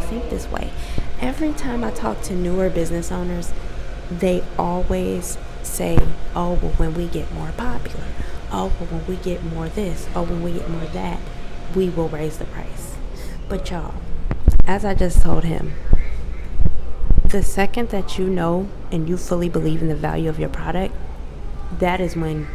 think this way. Every time I talk to newer business owners, they always say, oh, well, when we get more popular, oh, well, when we get more this, oh, when we get more that, we will raise the price. But y'all, as I just told him, the second that you know and you fully believe in the value of your product, that is when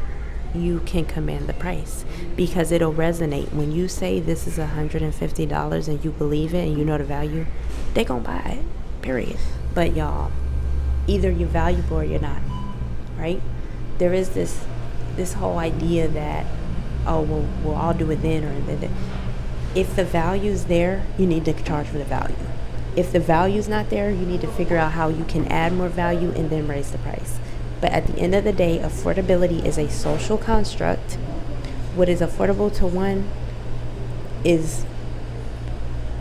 you can command the price, because it'll resonate. When you say this is $150 and you believe it and you know the value, they gonna buy it, period. But y'all, either you're valuable or you're not, right? There is this whole idea that, oh, well, we'll all do it then or then. If the value's there, you need to charge for the value. If the value's not there, you need to figure out how you can add more value and then raise the price. But at the end of the day, affordability is a social construct. What is affordable to one is,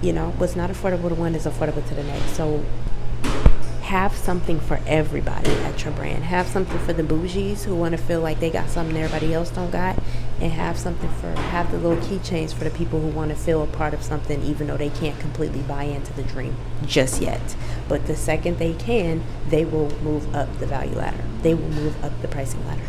what's not affordable to one is affordable to the next. So have something for everybody at your brand. Have something for the bougies who want to feel like they got something everybody else don't got, and have the little keychains for the people who want to feel a part of something even though they can't completely buy into the dream just yet. But the second they can, they will move up the value ladder. They will move up the pricing ladder.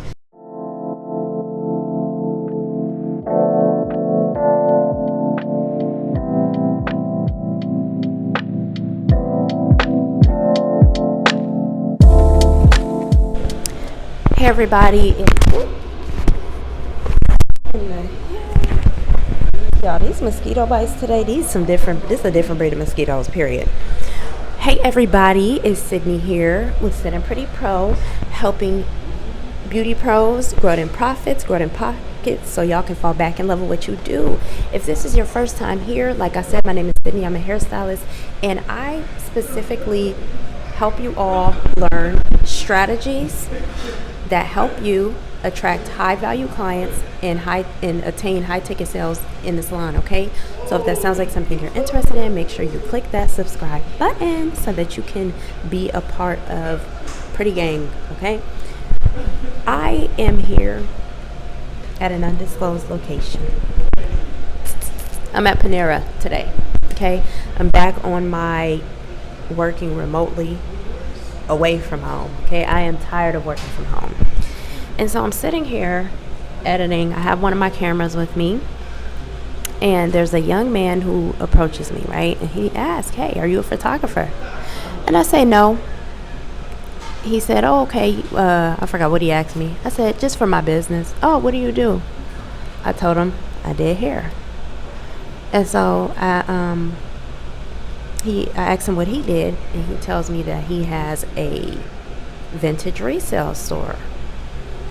Hey everybody, y'all, these mosquito bites today, this is a different breed of mosquitoes, period. Hey everybody, it's Sydney here with Sit and Pretty Pro, helping beauty pros grow in profits, grow in pockets, so y'all can fall back in love with what you do. If this is your first time here, like I said, my name is Sydney, I'm a hairstylist, and I specifically help you all learn strategies that help you attract high value clients and attain high ticket sales in the salon, okay? So if that sounds like something you're interested in, make sure you click that subscribe button so that you can be a part of Pretty Gang, okay? I am here at an undisclosed location. I'm at Panera today, okay? I'm back on my working remotely away from home, okay? I am tired of working from home. And so I'm sitting here editing. I have one of my cameras with me, and there's a young man who approaches me, right? And he asks, hey, are you a photographer? And I say no. He said, oh, okay. I forgot what he asked me. I said, just for my business. Oh, what do you do? I told him I did hair. And so I asked him what he did, and he tells me that he has a vintage resale store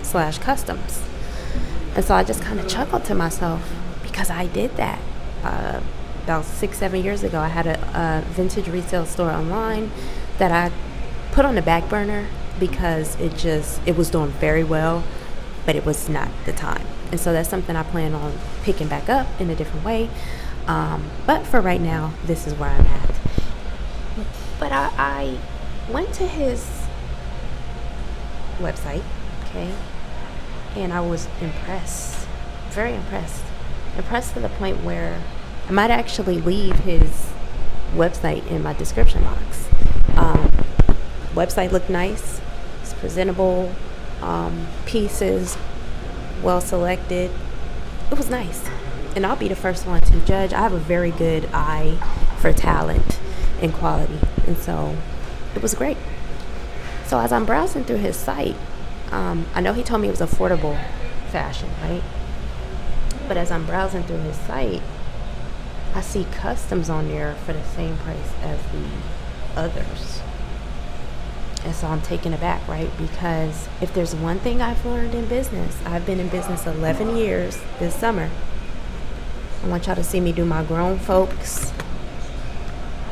/ customs. And so I just kind of chuckled to myself, because I did that about 6-7 years ago. I had a vintage resale store online that I put on the back burner because it was doing very well, but it was not the time. And so that's something I plan on picking back up in a different way. But for right now, this is where I'm at. But I went to his website, okay, and I was impressed, very impressed. Impressed to the point where I might actually leave his website in my description box. Website looked nice, it's presentable, pieces well selected. It was nice. And I'll be the first one to judge. I have a very good eye for talent and quality. And so it was great. So as I'm browsing through his site, I know he told me it was affordable fashion, right? But as I'm browsing through his site, I see customs on there for the same price as the others. And so I'm taken aback, right? Because if there's one thing I've learned in business, I've been in business 11 years this summer. I want y'all to see me do my grown folks.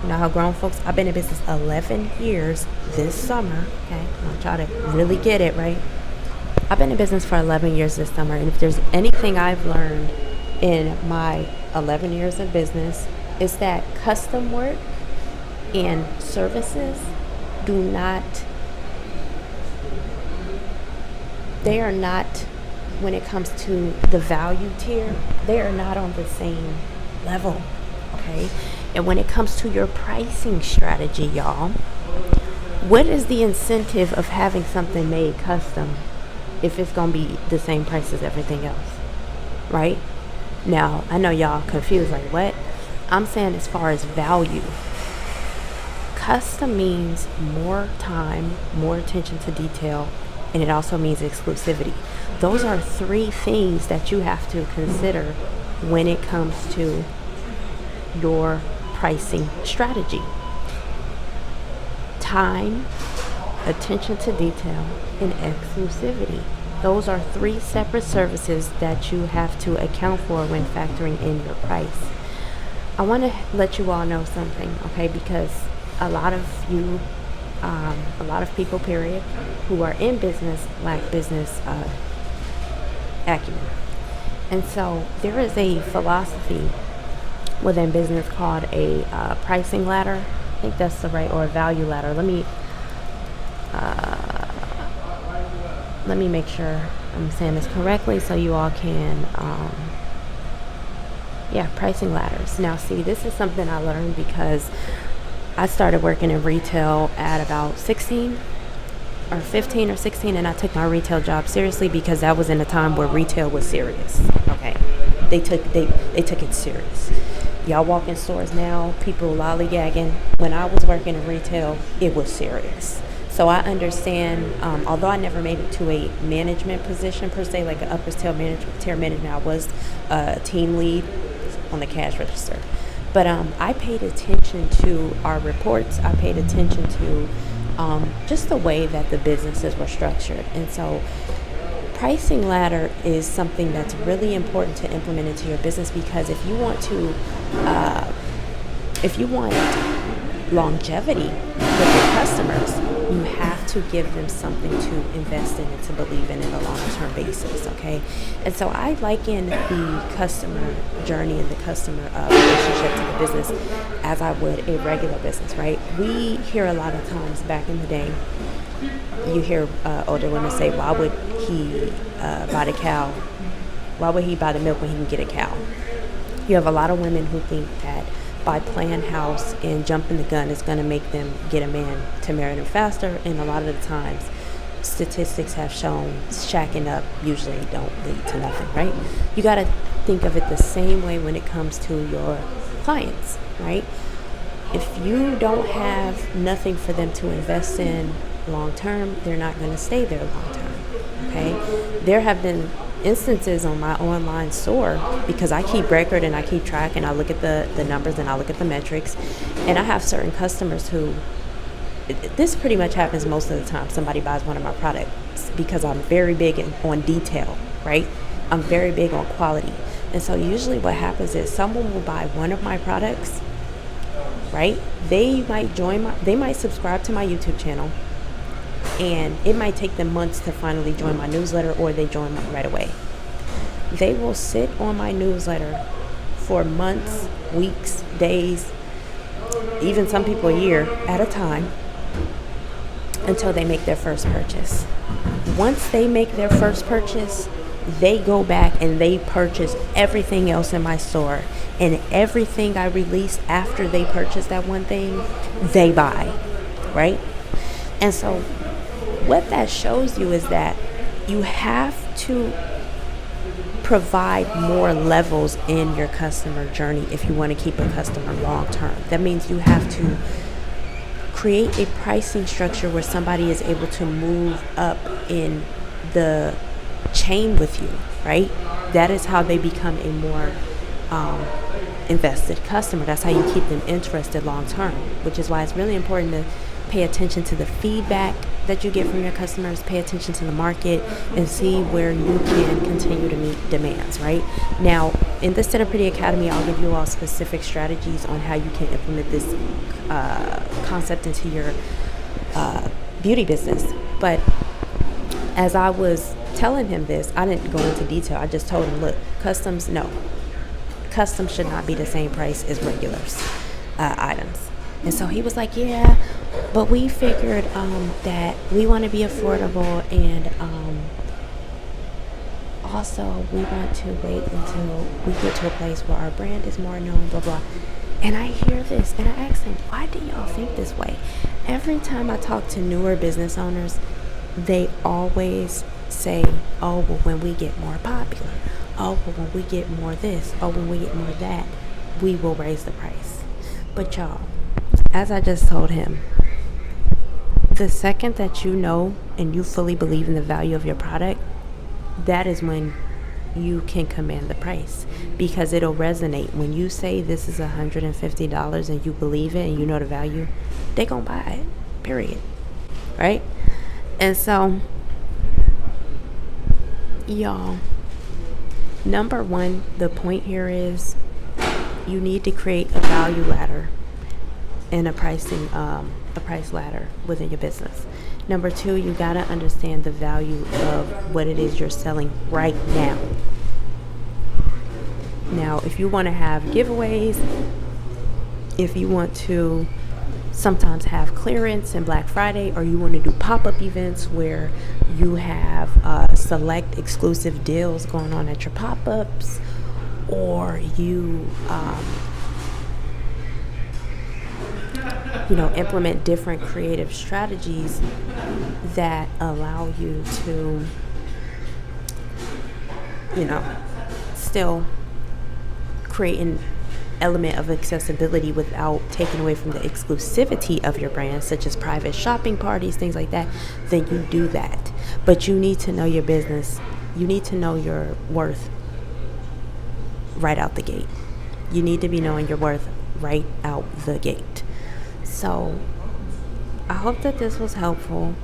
You know how grown folks, I've been in business 11 years this summer, okay? I want y'all to really get it, right? I've been in business for 11 years this summer, and if there's anything I've learned in my 11 years of business, is that custom work and services they are not, when it comes to the value tier, they are not on the same level, okay? And when it comes to your pricing strategy, y'all, what is the incentive of having something made custom if it's going to be the same price as everything else, right? Now, I know y'all confused, like what? I'm saying as far as value, custom means more time, more attention to detail, and it also means exclusivity. Those are three things that you have to consider when it comes to your pricing strategy. Time, attention to detail, and exclusivity. Those are three separate services that you have to account for when factoring in your price. I want to let you all know something, okay? Because a lot of people, period, who are in business lack business acumen. And so there is a philosophy within business called a pricing ladder. I think that's the right, or a value ladder. Let me make sure I'm saying this correctly so you all can, pricing ladders. Now, see, this is something I learned because I started working in retail at about 16 or 15 or 16, and I took my retail job seriously because that was in a time where retail was serious. Okay, they took it serious. Y'all walk in stores now, people lollygagging. When I was working in retail, it was serious. So I understand, although I never made it to a management position per se, like an upper tier management, I was a team lead on the cash register. But I paid attention to our reports. I paid attention to just the way that the businesses were structured. And so pricing ladder is something that's really important to implement into your business, because if you want longevity with your customers, you have to give them something to invest in and to believe in a long-term basis, okay? And so I liken the customer journey and the customer relationship to the business as I would a regular business, right? We hear a lot of times back in the day, you hear older women say, why would he buy the cow? Why would he buy the milk when he can get a cow? You have a lot of women who think that by playing house and jumping the gun is going to make them get a man to marry them faster. And a lot of the times, statistics have shown shacking up usually don't lead to nothing, right? You got to think of it the same way when it comes to your clients, right? If you don't have nothing for them to invest in long term, they're not going to stay there long term, okay? There have been instances on my online store, because I keep record and I keep track and I look at the numbers and I look at the metrics, and I have certain customers who, this pretty much happens most of the time, somebody buys one of my products, because I'm very big on detail, right? I'm very big on quality. And so usually what happens is someone will buy one of my products, right? They might subscribe to my YouTube channel, and it might take them months to finally join my newsletter, or they join right away. They will sit on my newsletter for months, weeks, days, even some people a year at a time, until they make their first purchase. Once they make their first purchase, they go back and they purchase everything else in my store, and everything I release after they purchase that one thing, they buy, right? And so what that shows you is that you have to provide more levels in your customer journey if you want to keep a customer long term. That means you have to create a pricing structure where somebody is able to move up in the chain with you, right? That is how they become a more invested customer. That's how you keep them interested long term, which is why it's really important to pay attention to the feedback that you get from your customers, pay attention to the market, and see where you can continue to meet demands, right? Now, in the Center Pretty Academy, I'll give you all specific strategies on how you can implement this concept into your beauty business. But as I was telling him this, I didn't go into detail. I just told him, look, customs should not be the same price as regulars items. And so he was like, yeah, but we figured that we want to be affordable, and also we want to wait until we get to a place where our brand is more known, blah, blah. And I hear this and I ask them, why do y'all think this way? Every time I talk to newer business owners, they always say, oh, well, when we get more popular, oh, well, when we get more this, oh, when we get more that, we will raise the price. But y'all, as I just told him, the second that you know and you fully believe in the value of your product, that is when you can command the price, because it'll resonate. When you say this is $150 and you believe it and you know the value, they gonna buy it, period. Right? And so, y'all, number one, the point here is you need to create a value ladder and a price ladder within your business. Number two, you gotta understand the value of what it is you're selling right now. Now, if you want to have giveaways, if you want to sometimes have clearance and Black Friday, or you want to do pop-up events where you have select exclusive deals going on at your pop-ups, or you implement different creative strategies that allow you to, still create an element of accessibility without taking away from the exclusivity of your brand, such as private shopping parties, things like that, then you do that. But you need to know your business. You need to know your worth right out the gate. You need to be knowing your worth right out the gate. So I hope that this was helpful.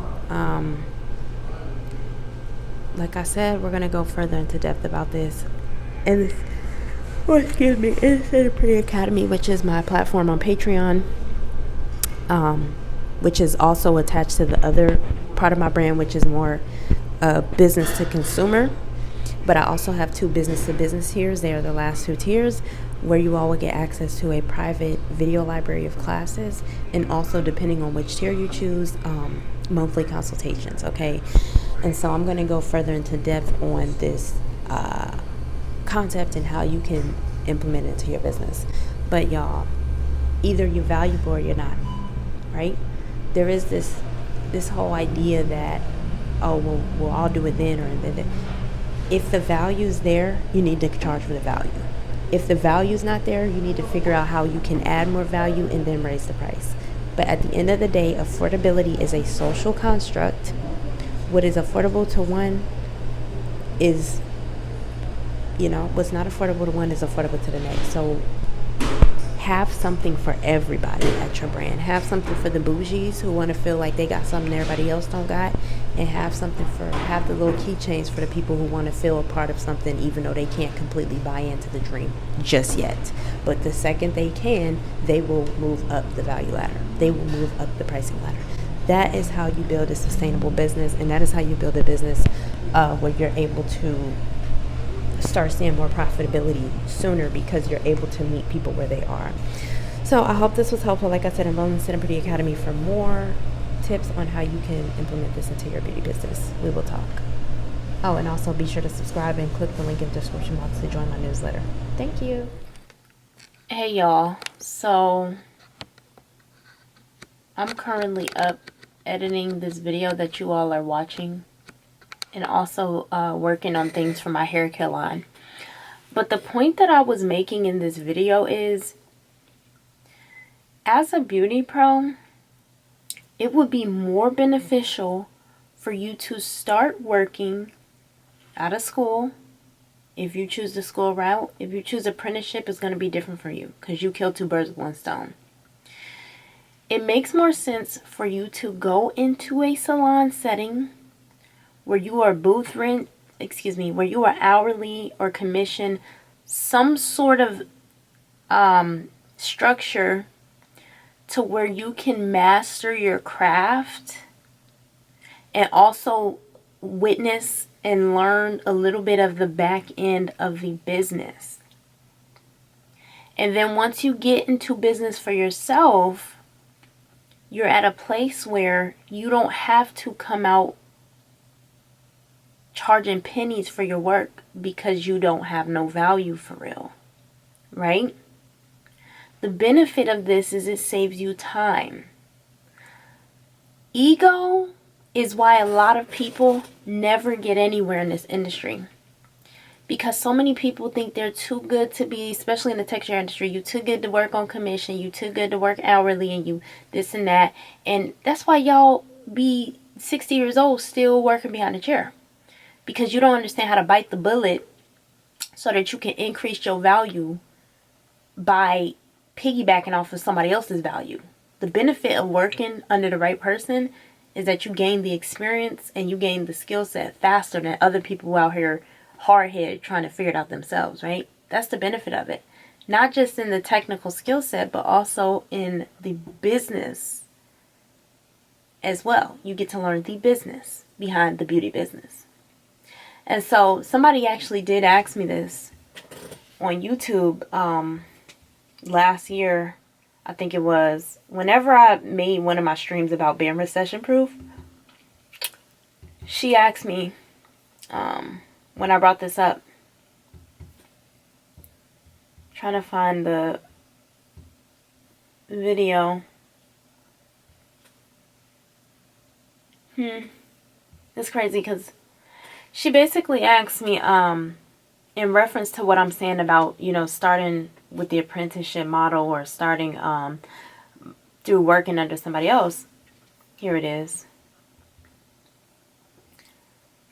Like I said, we're going to go further into depth about this in Insanity Academy, which is my platform on Patreon, which is also attached to the other part of my brand, which is more business to consumer. But I also have 2 business to business tiers. They are the last 2 tiers, where you all will get access to a private video library of classes, and also, depending on which tier you choose, monthly consultations. Okay, and so I'm going to go further into depth on this concept and how you can implement it into your business. But y'all, either you're valuable or you're not, right? There is this whole idea that, oh, well, we'll all do it then or then. If the value's there, you need to charge for the value. If the value's not there, you need to figure out how you can add more value and then raise the price. But at the end of the day, affordability is a social construct. What is affordable to one is, what's not affordable to one is affordable to the next. So have something for everybody at your brand. Have something for the bougies who want to feel like they got something everybody else don't got, and have the little keychains for the people who want to feel a part of something, even though they can't completely buy into the dream just yet. But the second they can, they will move up the value ladder. They will move up the pricing ladder. That is how you build a sustainable business, and that is how you build a business where you're able to start seeing more profitability sooner, because you're able to meet people where they are. So I hope this was helpful. Like I said, enroll in Insanity Academy for more tips on how you can implement this into your beauty business. We will talk. Oh, and also be sure to subscribe and click the link in the description box to join my newsletter. Thank you. Hey y'all, so I'm currently up editing this video that you all are watching, and also working on things for my hair care line. But the point that I was making in this video is, as a beauty pro, it would be more beneficial for you to start working out of school. If you choose the school route, if you choose apprenticeship, it's going to be different for you, because you kill 2 birds with 1 stone. It makes more sense for you to go into a salon setting where you are where you are hourly or commission, some sort of structure to where you can master your craft and also witness and learn a little bit of the back end of the business. And then once you get into business for yourself, you're at a place where you don't have to come out charging pennies for your work, because you don't have no value for real, right? The benefit of this is it saves you time. Ego is why a lot of people never get anywhere in this industry. Because so many people think they're too good to be, especially in the texture industry, you too good to work on commission, you too good to work hourly, and you this and that. And that's why y'all be 60 years old still working behind a chair. Because you don't understand how to bite the bullet so that you can increase your value by piggybacking off of somebody else's value. The benefit of working under the right person is that you gain the experience and you gain the skill set faster than other people out here hard-headed trying to figure it out themselves, right? That's the benefit of it. Not just in the technical skill set, but also in the business as well. You get to learn the business behind the beauty business. And so somebody actually did ask me this on YouTube last year. I think it was whenever I made one of my streams about being recession proof. She asked me when I brought this up, trying to find the video. It's crazy because she basically asked me in reference to what I'm saying about, you know, starting with the apprenticeship model or starting through working under somebody else. Here it is.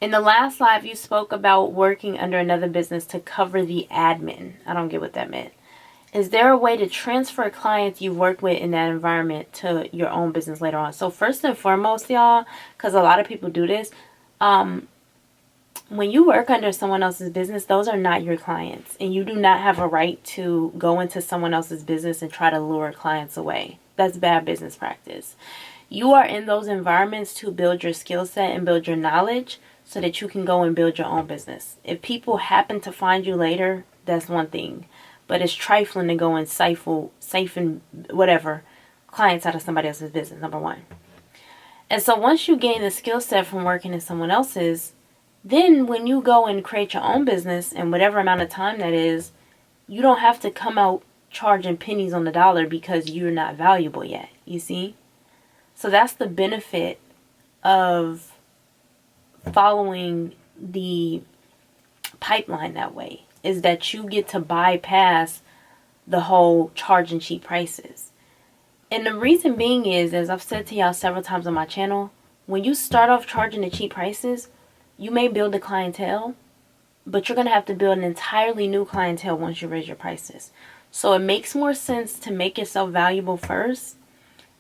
In the last live, you spoke about working under another business to cover the admin. I don't get what that meant. Is there a way to transfer clients you've worked with in that environment to your own business later on? So first and foremost, y'all, because a lot of people do this, when you work under someone else's business, those are not your clients. And you do not have a right to go into someone else's business and try to lure clients away. That's bad business practice. You are in those environments to build your skill set and build your knowledge so that you can go and build your own business. If people happen to find you later, that's one thing. But it's trifling to go and siphon whatever clients out of somebody else's business, number one. And so once you gain the skill set from working in someone else's, then when you go and create your own business and whatever amount of time that is, you don't have to come out charging pennies on the dollar because you're not valuable yet, you see? So that's the benefit of following the pipeline that way, is that you get to bypass the whole charging cheap prices. And the reason being is, as I've said to y'all several times on my channel, when you start off charging the cheap prices, you may build a clientele, but you're going to have to build an entirely new clientele once you raise your prices. So it makes more sense to make yourself valuable first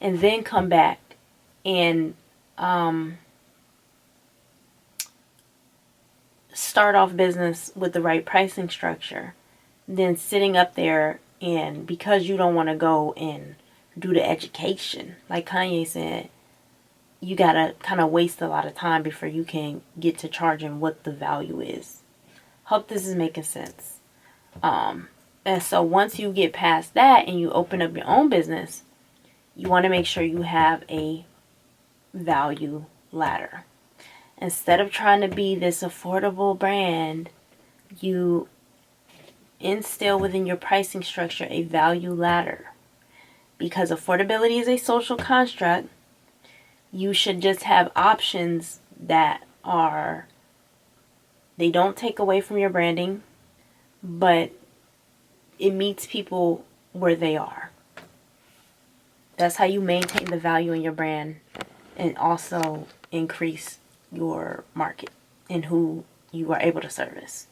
and then come back and start off business with the right pricing structure than sitting up there and because you don't want to go and do the education, like Kanye said, you gotta kind of waste a lot of time before you can get to charging what the value is. Hope this is making sense. And so once you get past that and you open up your own business, you want to make sure you have a value ladder. Instead of trying to be this affordable brand, you instill within your pricing structure a value ladder. Because affordability is a social construct, you should just have options that are, they don't take away from your branding, but it meets people where they are. That's how you maintain the value in your brand and also increase your market and who you are able to service.